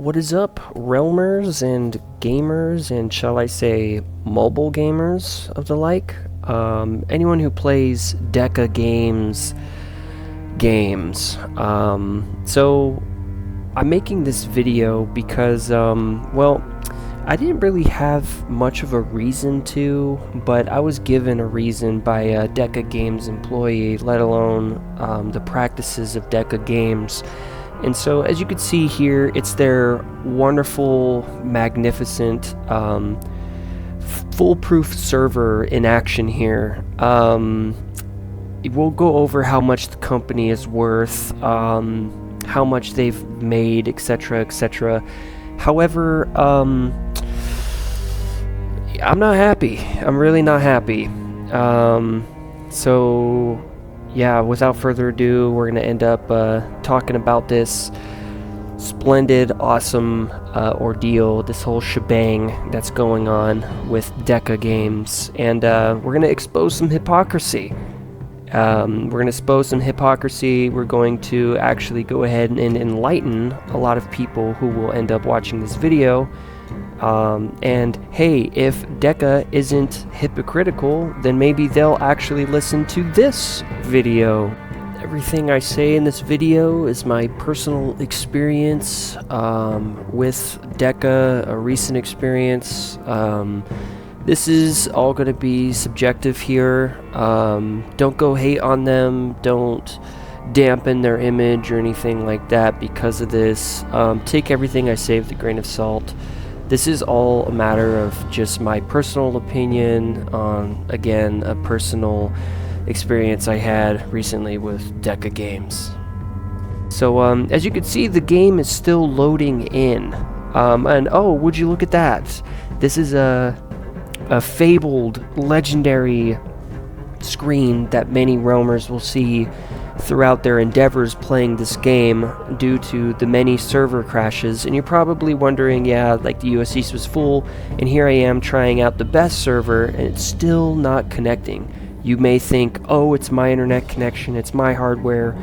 What is up, realmers and gamers, and shall I say mobile gamers of the like? Anyone who plays Deca games. So I'm making this video because, well, I didn't really have much of a reason to, but I was given a reason by a Deca Games employee, let alone the practices of Deca Games. And so, as you can see here, it's their wonderful, magnificent, foolproof server in action here. We'll go over how much the company is worth, how much they've made, etc., etc. However, I'm not happy. I'm really not happy. So yeah, without further ado, we're going to end up talking about this splendid, awesome ordeal, this whole shebang that's going on with Deca Games. And we're going to expose some hypocrisy. We're going to expose some hypocrisy. We're going to actually go ahead and enlighten a lot of people who will end up watching this video. And hey, if Deca isn't hypocritical, then maybe they'll actually listen to this video. Everything I say in this video is my personal experience with Deca, a recent experience. This is all going to be subjective here. Don't go hate on them. Don't dampen their image or anything like that because of this. Take everything I say with a grain of salt. This is all a matter of just my personal opinion on, again, a personal experience I had recently with Deca Games. So, as you can see, the game is still loading in. And oh, would you look at that? This is a fabled, legendary screen that many roamers will see throughout their endeavors playing this game due to the many server crashes. And you're probably wondering, yeah, like the US East was full, and here I am trying out the best server, and it's still not connecting. You may think, oh, it's my internet connection, it's my hardware.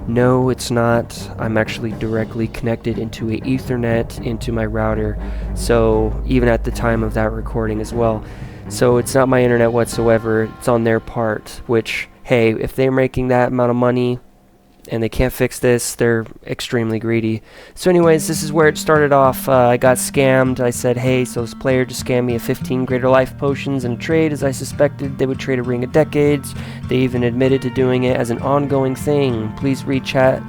No, it's not. I'm actually directly connected into a Ethernet into my router, so even at the time of that recording as well. So it's not my internet whatsoever, it's on their part, which, hey, if they're making that amount of money and they can't fix this, they're extremely greedy. So anyways, this is where it started off. I got scammed. I said, hey, so this player just scammed me of 15 greater life potions in a trade, as I suspected they would trade a ring of decades. They even admitted to doing it as an ongoing thing. Please read chat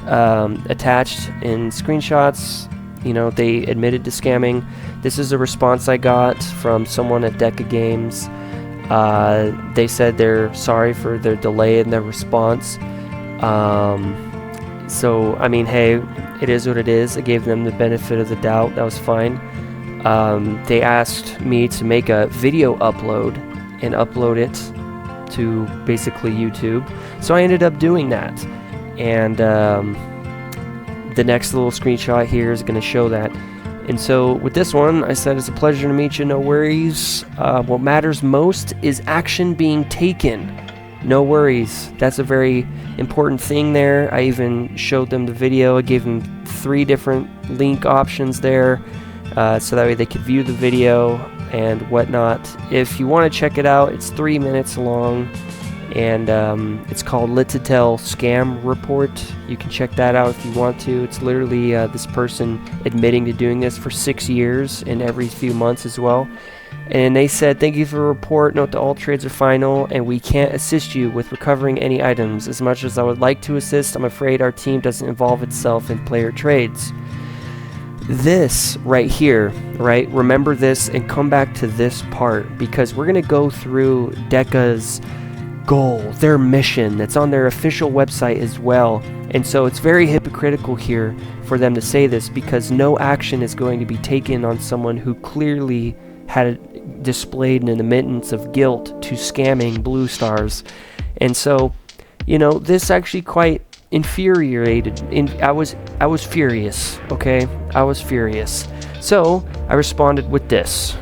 attached in screenshots. You know, they admitted to scamming. This is a response I got from someone at Deca Games. They said they're sorry for their delay in their response. So, I mean, hey, it is what it is. I gave them the benefit of the doubt. That was fine. They asked me to make a video upload and upload it to basically YouTube. So I ended up doing that. And the next little screenshot here is going to show that. And so with this one, I said, it's a pleasure to meet you, no worries. What matters most is action being taken. No worries. That's a very important thing there. I even showed them the video. I gave them 3 different link options there, so that way they could view the video and whatnot. If you want to check it out, it's 3 minutes long, and it's called Litatel Scam Report. You can check that out if you want to. It's literally this person admitting to doing this for 6 years and every few months as well. And they said, thank you for the report. Note that all trades are final, and we can't assist you with recovering any items. As much as I would like to assist, I'm afraid our team doesn't involve itself in player trades. This right here, right? Remember this and come back to this part, because we're going to go through Deca's goal, their mission that's on their official website as well. And so it's very hypocritical here for them to say this, because no action is going to be taken on someone who clearly had displayed an admittance of guilt to scamming Blue Stars. And so, you know, this actually quite infuriated. I was furious, okay? I was furious. So I responded with this.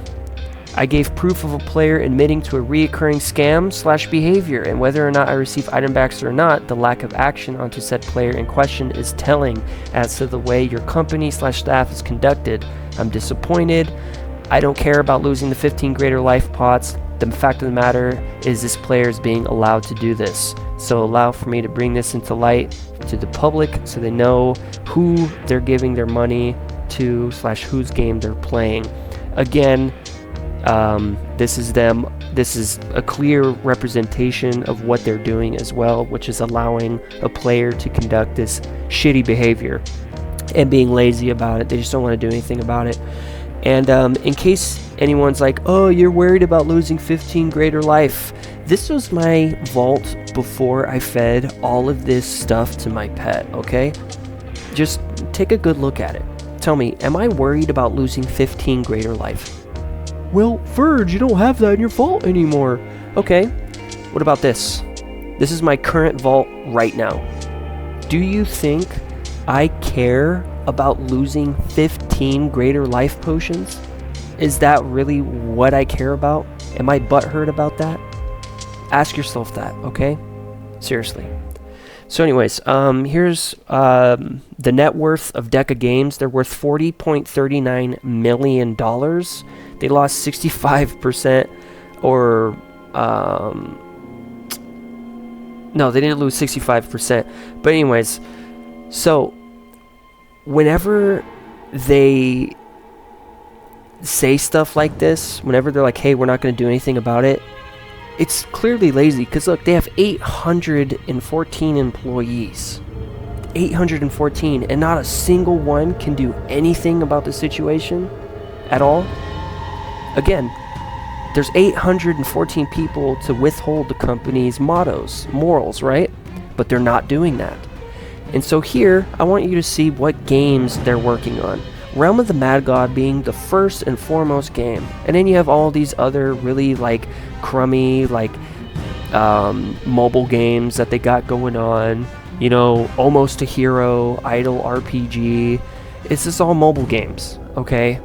I gave proof of a player admitting to a reoccurring scam/behavior, and whether or not I receive item backs or not, the lack of action onto said player in question is telling as to the way your company/staff is conducted. I'm disappointed. I don't care about losing the 15 greater life pots. The fact of the matter is this player is being allowed to do this. So allow for me to bring this into light to the public so they know who they're giving their money to / whose game they're playing. Again, this is them. This is a clear representation of what they're doing as well, which is allowing a player to conduct this shitty behavior and being lazy about it. They just don't want to do anything about it. And in case anyone's like, oh, you're worried about losing 15 greater life, this was my vault before I fed all of this stuff to my pet, okay? Just take a good look at it. Tell me, am I worried about losing 15 greater life? Well, Verge, you don't have that in your vault anymore. Okay, what about this? This is my current vault right now. Do you think I care about losing 15 greater life potions? Is that really what I care about? Am I butthurt about that? Ask yourself that, okay? Seriously. So anyways, here's the net worth of Deca Games. They're worth $40.39 million. They lost 65%, or no, they didn't lose 65%. But anyways, so whenever they say stuff like this, whenever they're like, hey, we're not going to do anything about it, it's clearly lazy. Because look, they have 814 employees. 814, and not a single one can do anything about the situation at all. Again, there's 814 people to withhold the company's morals, right? But they're not doing that. And so here, I want you to see what games they're working on. Realm of the Mad God being the first and foremost game. And then you have all these other really like crummy mobile games that they got going on. You know, Almost a Hero, Idle RPG. It's just all mobile games, okay?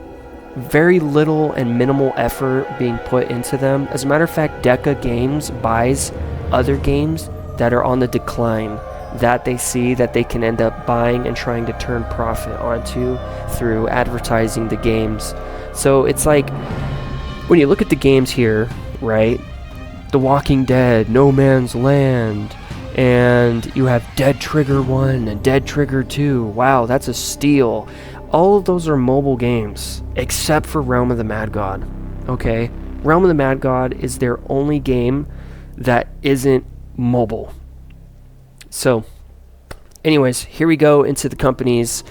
Very little and minimal effort being put into them. As a matter of fact, Deca Games buys other games that are on the decline, that they see that they can end up buying and trying to turn profit onto through advertising the games. So it's like, when you look at the games here, right? The Walking Dead, No Man's Land, and you have Dead Trigger 1 and Dead Trigger 2. Wow, that's a steal. All of those are mobile games, except for Realm of the Mad God, okay? Realm of the Mad God is their only game that isn't mobile. So, anyways, here we go into the companies,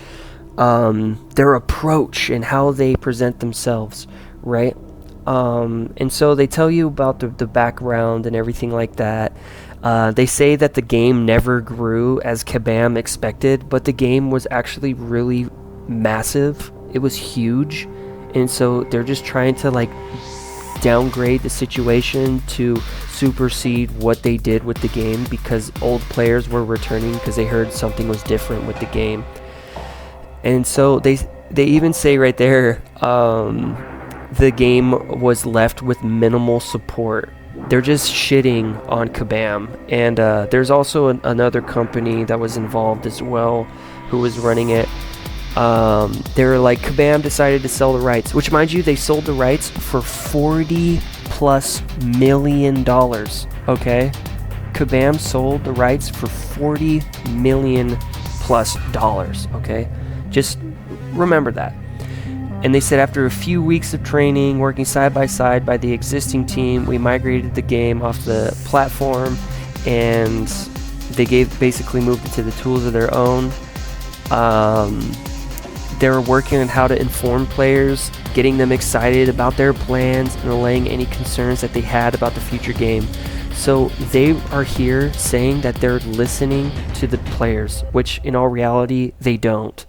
their approach and how they present themselves, right? And so they tell you about the background and everything like that. They say that the game never grew as Kabam expected, but the game was actually really massive. It was huge, and so they're just trying to like downgrade the situation to supersede what they did with the game, because old players were returning because they heard something was different with the game. And so they even say right there, the game was left with minimal support. They're just shitting on Kabam. And there's also another company that was involved as well who was running it. They were like, Kabam decided to sell the rights, which, mind you, they sold the rights for $40+ million, okay? Kabam sold the rights for $40+ million, okay? Just remember that. And they said after a few weeks of training, working side by side by the existing team, we migrated the game off the platform, and they basically moved it to the tools of their own. They were working on how to inform players, getting them excited about their plans, and allaying any concerns that they had about the future game. So they are here saying that they're listening to the players, which in all reality, they don't.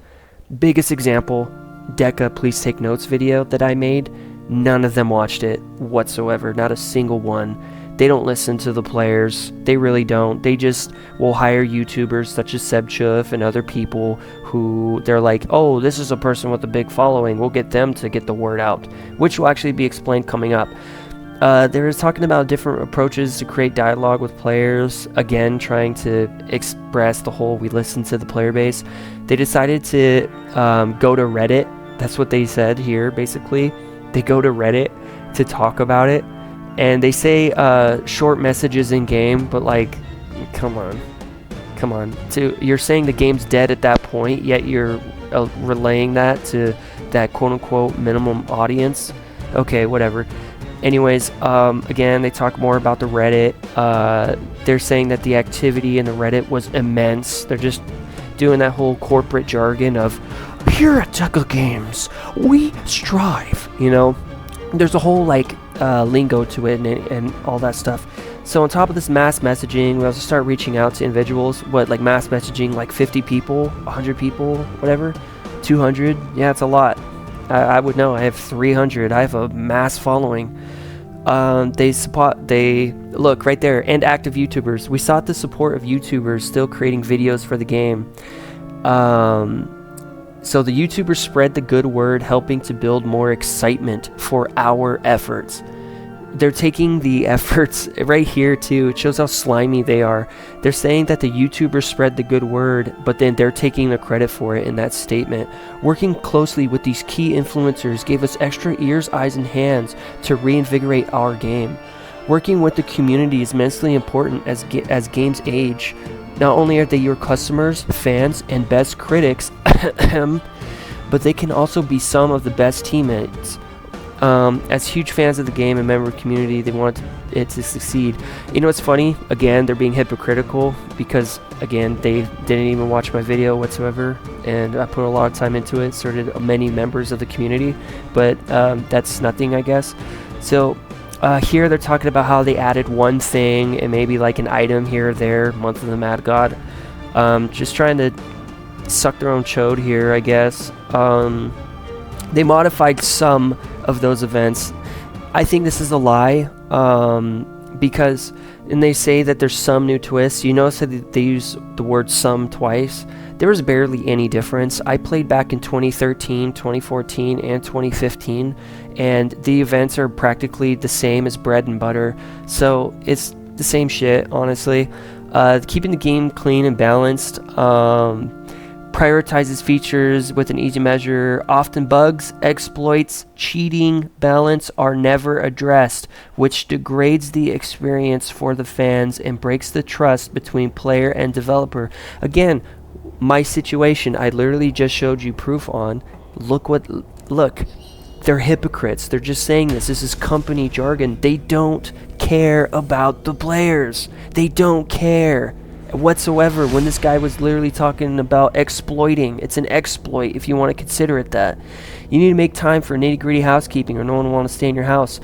Biggest example, Deca Please Take Notes video that I made. None of them watched it whatsoever, not a single one. They don't listen to the players. They really don't. They just will hire YouTubers such as Sebchuf and other people who they're like, oh, this is a person with a big following. We'll get them to get the word out, which will actually be explained coming up. They were talking about different approaches to create dialogue with players. Again, trying to express the whole we listen to the player base. They decided to go to Reddit. That's what they said here, basically. They go to Reddit to talk about it. And they say short messages in game, but like, come on. You're saying the game's dead at that point, yet you're relaying that to that quote-unquote minimum audience. Okay, whatever. Anyways, again, they talk more about the Reddit. They're saying that the activity in the Reddit was immense. They're just doing that whole corporate jargon of, here at Deca Games, we strive, you know? There's a whole like lingo to it and all that stuff. So on top of this mass messaging, we also start reaching out to individuals. Like mass messaging, like 50 people, 100 people, whatever, 200. Yeah, it's a lot. I would know. I have 300. I have a mass following. They look right there, and active YouTubers. We sought the support of YouTubers still creating videos for the game. So the YouTubers spread the good word, helping to build more excitement for our efforts. They're taking the efforts right here too. It shows how slimy they are. They're saying that the YouTubers spread the good word, but then they're taking the credit for it in that statement. Working closely with these key influencers gave us extra ears, eyes, and hands to reinvigorate our game. Working with the community is immensely important as games age. Not only are they your customers, fans, and best critics, but they can also be some of the best teammates. As huge fans of the game and member of the community, they want it to succeed. You know what's funny? Again, they're being hypocritical because, again, they didn't even watch my video whatsoever, and I put a lot of time into it, so did many members of the community, but that's nothing, I guess. So here they're talking about how they added one thing and maybe like an item here or there, Month of the Mad God. Just trying to suck their own chode here, I guess. They modified some of those events. I think this is a lie, because, and they say that there's some new twists. You notice that they use the word some twice. There was barely any difference. I played back in 2013, 2014, and 2015, and the events are practically the same as bread and butter, so it's the same shit, honestly. Keeping the game clean and balanced, prioritizes features with an easy measure. Often bugs, exploits, cheating, balance are never addressed, which degrades the experience for the fans and breaks the trust between player and developer. Again, my situation, I literally just showed you proof on. Look, they're hypocrites. They're just saying this. This is company jargon. They don't care about the players. They don't care whatsoever. When this guy was literally talking about exploiting, it's an exploit if you want to consider it that. You need to make time for nitty-gritty housekeeping or no one will want to stay in your house.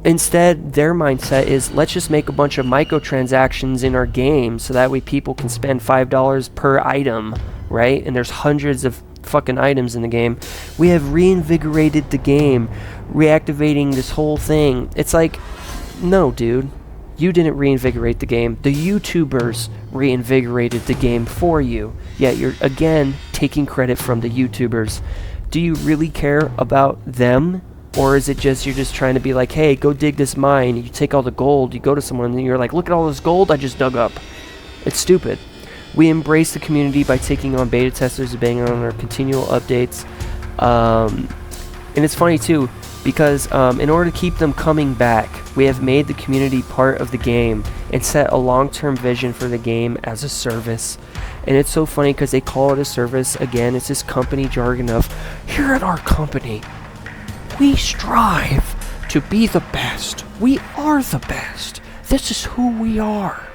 Instead, their mindset is, let's just make a bunch of microtransactions in our game so that way people can spend $5 per item, right? And there's hundreds of fucking items in the game. We have reinvigorated the game, reactivating this whole thing. It's like, no, dude. You didn't reinvigorate the game. The YouTubers reinvigorated the game for you. Yet you're, again, taking credit from the YouTubers. Do you really care about them? Or is it just you're just trying to be like, hey, go dig this mine. You take all the gold. You go to someone and you're like, look at all this gold I just dug up. It's stupid. We embrace the community by taking on beta testers and banging on our continual updates. And it's funny, too, because in order to keep them coming back, we have made the community part of the game and set a long-term vision for the game as a service. And it's so funny because they call it a service. Again, it's this company jargon of, here at our company, we strive to be the best. We are the best. This is who we are.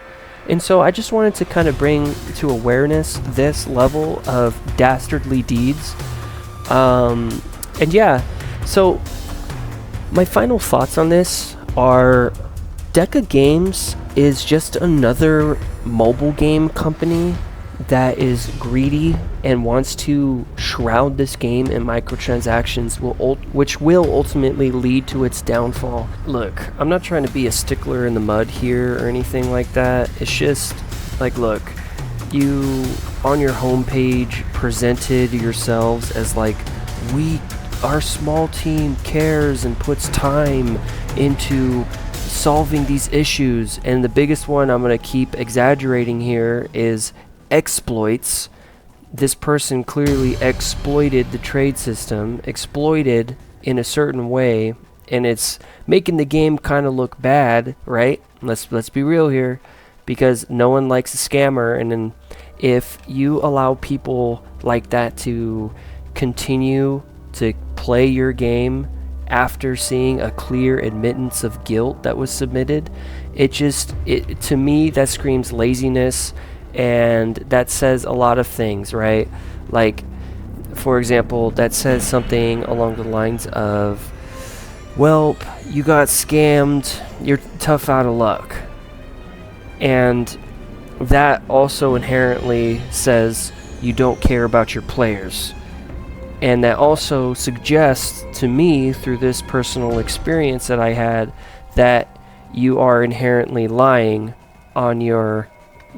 And so I just wanted to kind of bring to awareness this level of dastardly deeds. And yeah, so my final thoughts on this are Deca Games is just another mobile game company that is greedy and wants to shroud this game in microtransactions, which will ultimately lead to its downfall. Look, I'm not trying to be a stickler in the mud here or anything like that. It's just like, look, you on your homepage presented yourselves as like, our small team cares and puts time into solving these issues, and the biggest one I'm going to keep exaggerating here is exploits. This person clearly exploited the trade system, exploited in a certain way, and it's making the game kind of look bad, right? Let's be real here, because no one likes a scammer, and then if you allow people like that to continue to play your game after seeing a clear admittance of guilt that was submitted, to me that screams laziness, and that says a lot of things, right? Like, for example, that says something along the lines of, well, you got scammed, you're tough out of luck. And that also inherently says you don't care about your players. And that also suggests to me, through this personal experience that I had, that you are inherently lying on your,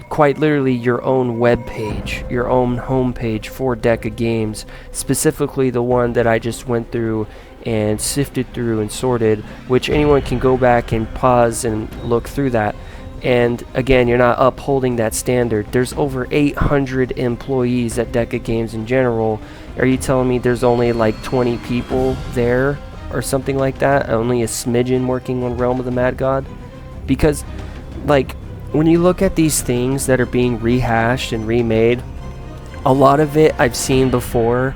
quite literally, your own web page, your own homepage for Deca Games, specifically the one that I just went through and sifted through and sorted, which anyone can go back and pause and look through that. And again, you're not upholding that standard. There's over 800 employees at Deca Games in general. Are you telling me there's only like 20 people there or something like that? Only a smidgen working on Realm of the Mad God? Because, like, when you look at these things that are being rehashed and remade, a lot of it I've seen before,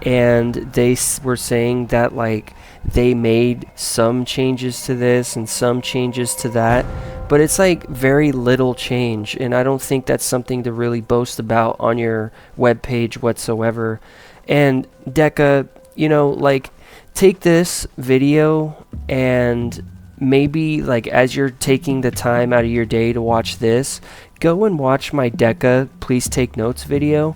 and they were saying that, like, they made some changes to this and some changes to that, but it's like very little change, and I don't think that's something to really boast about on your web page whatsoever. And Deca, you know, like, take this video and maybe, like, as you're taking the time out of your day to watch this, go and watch my Deca Please Take Notes video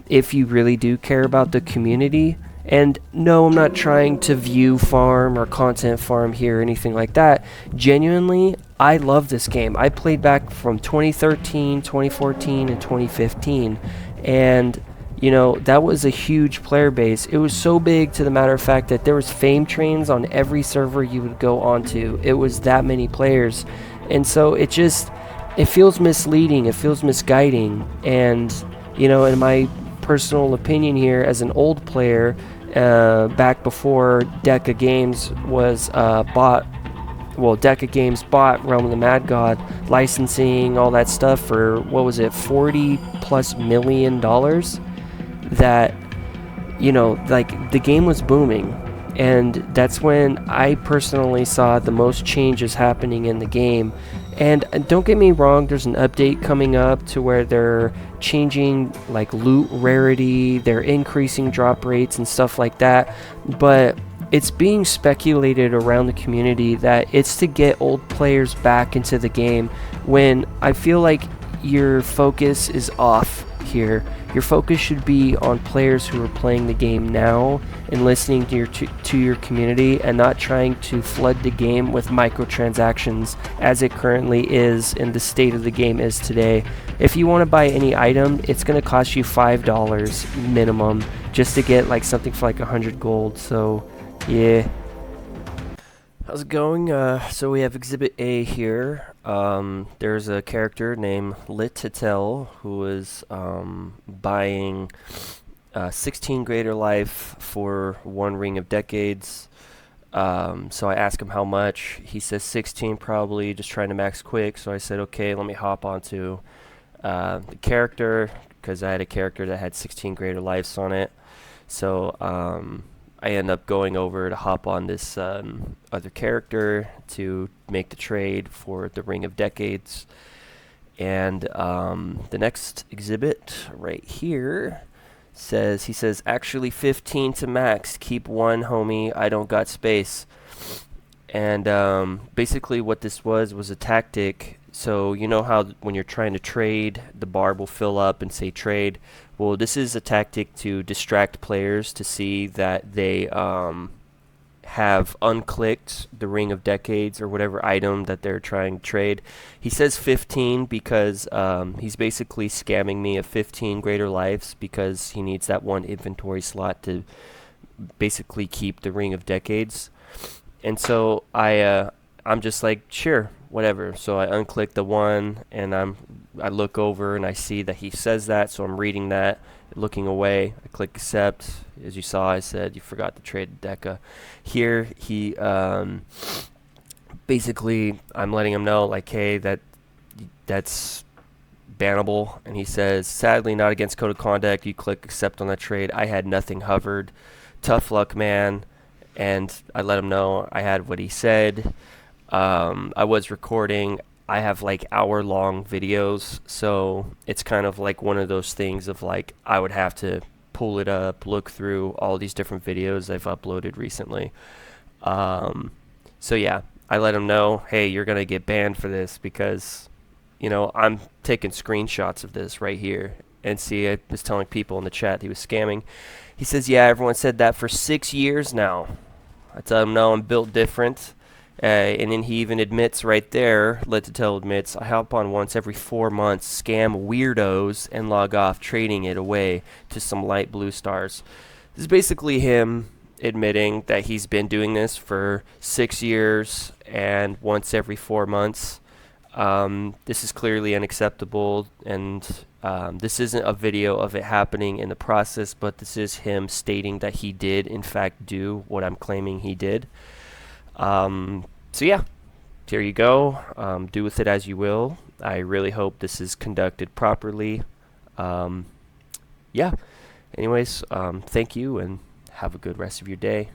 if you really do care about the community. And no, I'm not trying to view farm or content farm here or anything like that. Genuinely, I love this game. I played back from 2013, 2014, and 2015. And, you know, that was a huge player base. It was so big, to the matter of fact, that there was fame trains on every server you would go onto. It was that many players. And so it feels misleading. It feels misguiding. And, you know, in my personal opinion here, as an old player, back before Deca Games was bought, well, Deca Games bought Realm of the Mad God, licensing, all that stuff for, what was it, $40+ million, that, you know, like, the game was booming. And that's when I personally saw the most changes happening in the game. And don't get me wrong, there's an update coming up to where they're changing, like, loot rarity, they're increasing drop rates and stuff like that. But it's being speculated around the community that it's to get old players back into the game, when I feel like your focus is off here. Your focus should be on players who are playing the game now and listening to your community, and not trying to flood the game with microtransactions as it currently is and the state of the game is today. If you want to buy any item, it's going to cost you $5 minimum just to get, like, something for like 100 gold. So yeah. How's it going? So we have Exhibit A here. There's a character named Lititel who is buying 16 Greater Life for 1 Ring of Decades. So I asked him how much. He says 16 probably, just trying to max quick. So I said, okay, let me hop onto the character, because I had a character that had 16 Greater Lives on it. So I end up going over to hop on this other character to make the trade for the Ring of Decades. And the next exhibit right here says, he says, actually 15 to max, keep 1, homie, I don't got space. And basically what this was a tactic So you know how when you're trying to trade, the bar will fill up and say trade. Well, this is a tactic to distract players to see that they have unclicked the Ring of Decades or whatever item that they're trying to trade. He says 15 because he's basically scamming me of 15 greater lives because he needs that one inventory slot to basically keep the Ring of Decades. And so I'm just like, sure, whatever. So I unclick the one, and I look over and I see that he says that, so I'm reading that, looking away. I click accept. As you saw, I said you forgot to trade Deca. Here he basically, I'm letting him know like, hey, that's bannable, and he says sadly not against code of conduct. You click accept on that trade. I had nothing hovered. Tough luck, man. And I let him know I had what he said. I was recording. I have like hour-long videos, so it's kind of like one of those things of like I would have to pull it up, look through all these different videos I've uploaded recently. Um, so yeah, I let him know, hey, you're gonna get banned for this because, I'm taking screenshots of this right here. And see, I was telling people in the chat he was scamming. He says, yeah, everyone said that for 6 years now. I tell him, no, I'm built different. And then he even admits right there, Let to Tell admits, I hop on once every 4 months, scam weirdos, and log off, trading it away to some light blue stars. This is basically him admitting that he's been doing this for 6 years and once every 4 months. This is clearly unacceptable, and this isn't a video of it happening in the process, but this is him stating that he did, in fact, do what I'm claiming he did. So yeah, here you go. Do with it as you will. I really hope this is conducted properly. Yeah. Anyways, thank you and have a good rest of your day.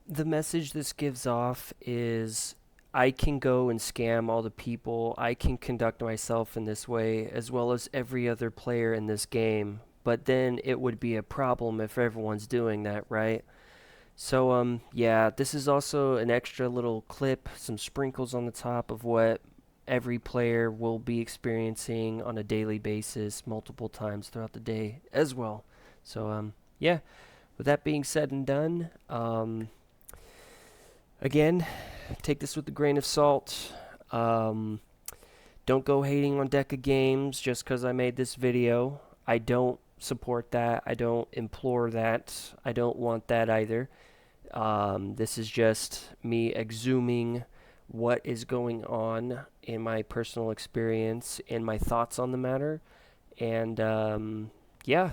The message this gives off is I can go and scam all the people. I can conduct myself in this way as well as every other player in this game. But then it would be a problem if everyone's doing that, right? So, yeah, this is also an extra little clip, some sprinkles on the top of what every player will be experiencing on a daily basis, multiple times throughout the day as well. So, yeah, with that being said and done, again, take this with a grain of salt. Don't go hating on Deca Games just because I made this video. I don't support that. I don't implore that. I don't want that either. This is just me exhuming what is going on in my personal experience and my thoughts on the matter. And yeah,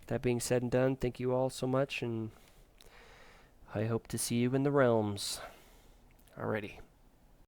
that being said and done, thank you all so much, and I hope to see you in the realms. Alrighty.